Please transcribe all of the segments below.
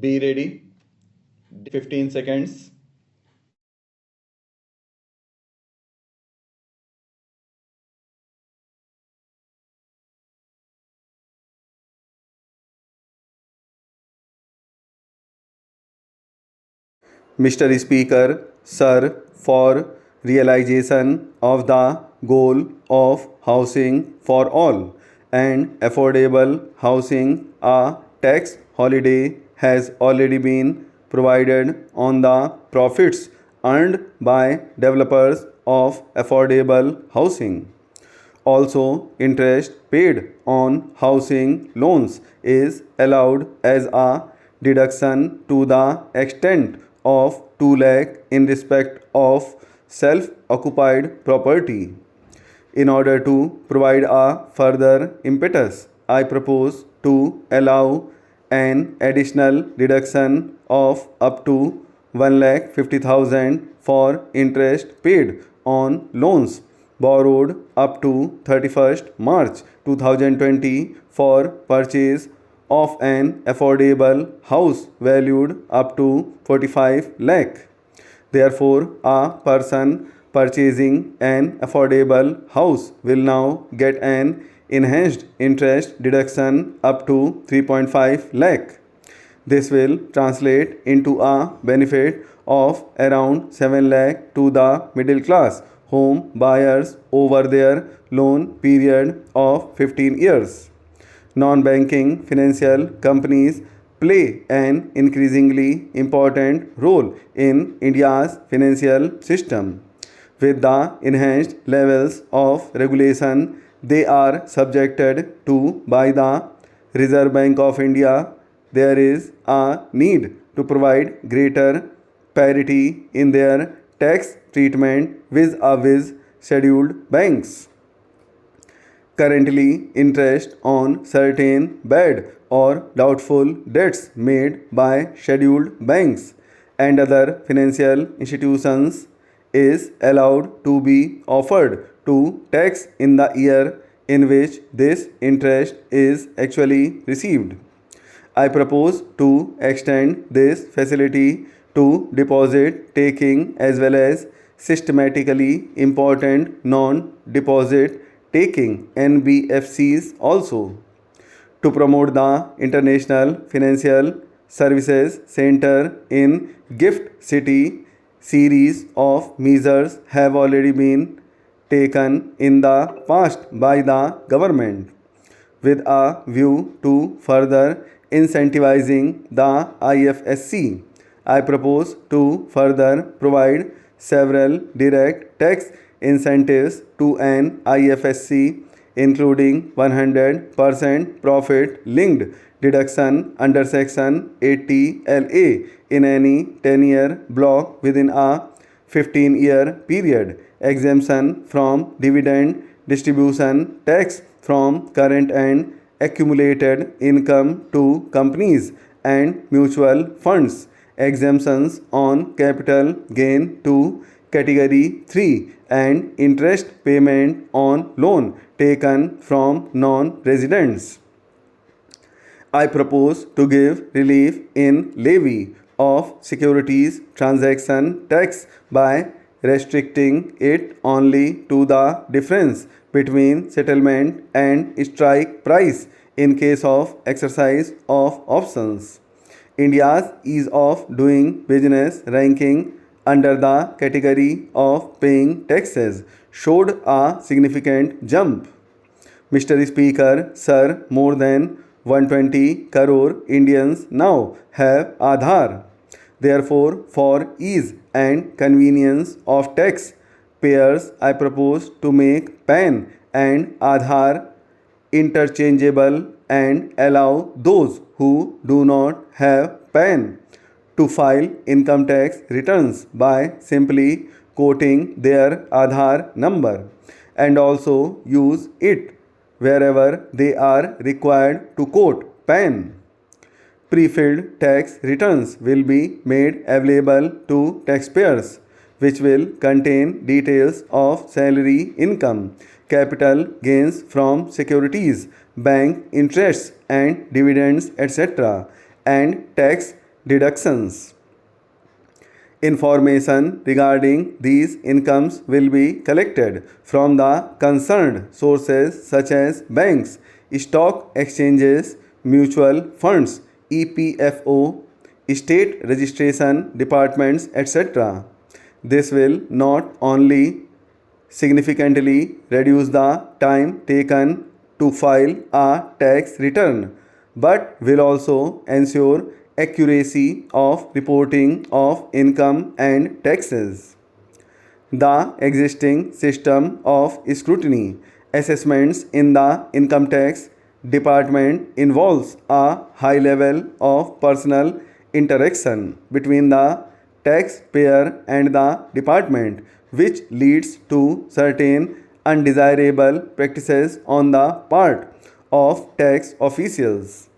Be ready. 15 seconds. Mr. Speaker, Sir, for realization of the goal of housing for all and affordable housing, a tax holiday has already been provided on the profits earned by developers of affordable housing. Also, interest paid on housing loans is allowed as a deduction to the extent of 2 lakh in respect of self occupied property. In order to provide a further impetus, I propose to allow an additional deduction of up to 1,50,000 for interest paid on loans borrowed up to 31st March 2020 for purchase of an affordable house valued up to 45 lakh. Therefore, a person purchasing an affordable house will now get an enhanced interest deduction up to 3.5 lakh. This will translate into a benefit of around 7 lakh to the middle class home buyers over their loan period of 15 years. Non-banking financial companies play an increasingly important role in India's financial system. With the enhanced levels of regulation they are subjected to by the Reserve Bank of India, there is a need to provide greater parity in their tax treatment vis-a-vis scheduled banks. Currently, interest on certain bad or doubtful debts made by scheduled banks and other financial institutions is allowed to be offered to tax in the year in which this interest is actually received. I propose to extend this facility to deposit taking as well as systematically important non-deposit taking NBFCs also. To promote the International Financial Services Center in Gift City, series of measures have already been taken in the past by the government with a view to further incentivizing the IFSC. I propose to further provide several direct tax incentives to an IFSC, including 100% profit linked deduction under Section 80LA in any 10-year block within a 15-year period, exemption from dividend distribution tax from current and accumulated income to companies and mutual funds, exemptions on capital gain to category 3 and interest payment on loan taken from non-residents. I propose to give relief in levy of securities transaction tax by restricting it only to the difference between settlement and strike price in case of exercise of options. India's ease of doing business ranking under the category of paying taxes showed a significant jump. Mr. Speaker, Sir, more than 120 crore Indians now have Aadhaar. Therefore, for ease and convenience of tax payers, I propose to make PAN and Aadhaar interchangeable and allow those who do not have PAN to file income tax returns by simply quoting their Aadhaar number and also use it wherever they are required to quote PAN. Pre-filled tax returns will be made available to taxpayers, which will contain details of salary income, capital gains from securities, bank interests and dividends, etc., and tax deductions. Information regarding these incomes will be collected from the concerned sources such as banks, stock exchanges, mutual funds, EPFO, state registration departments, etc. This will not only significantly reduce the time taken to file a tax return, but will also ensure accuracy of reporting of income and taxes. The existing system of scrutiny assessments in the income tax department involves a high level of personal interaction between the taxpayer and the department, which leads to certain undesirable practices on the part of tax officials.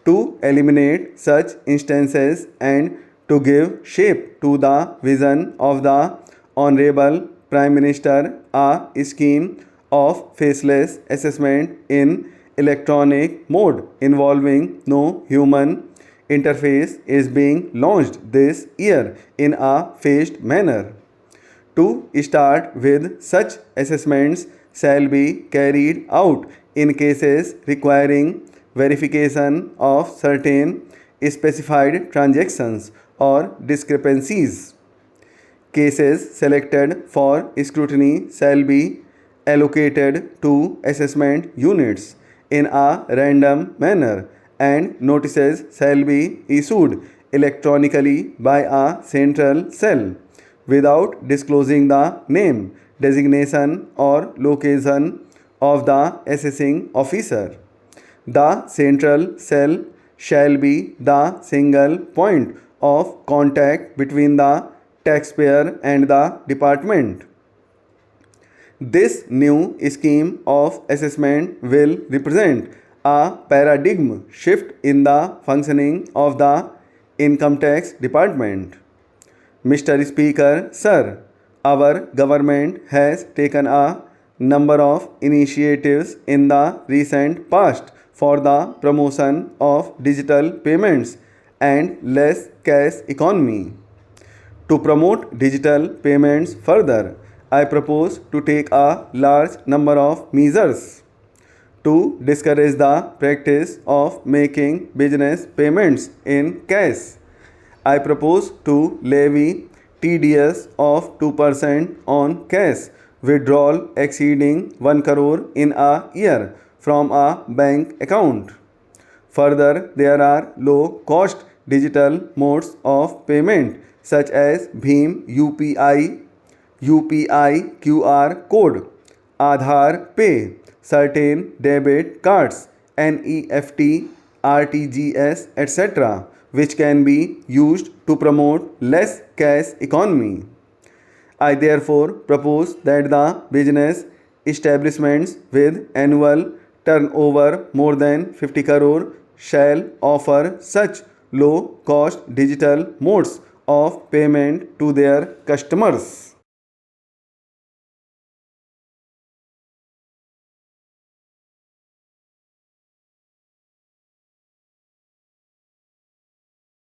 To eliminate such instances and to give shape to the vision of the Honorable Prime Minister, a scheme of faceless assessment in electronic mode involving no human interface is being launched this year in a phased manner. To start with, such assessments shall be carried out in cases requiring verification of certain specified transactions or discrepancies. Cases selected for scrutiny shall be allocated to assessment units in a random manner, and notices shall be issued electronically by a central cell without disclosing the name, designation, or location of the assessing officer. The central cell shall be the single point of contact between the taxpayer and the department. This new scheme of assessment will represent a paradigm shift in the functioning of the income tax department. Mr. Speaker, Sir, our government has taken a number of initiatives in the recent past for the promotion of digital payments and less cash economy. To promote digital payments further, I propose to take a large number of measures to discourage the practice of making business payments in cash. I propose to levy TDS of 2% on cash withdrawal exceeding 1 crore in a year from a bank account. Further, there are low-cost digital modes of payment such as Bheem UPI QR code, Aadhaar Pay, certain debit cards, NEFT, RTGS, etc., which can be used to promote less cash economy. I therefore propose that the business establishments with annual turnover more than 50 crore shall offer such low cost digital modes of payment to their customers.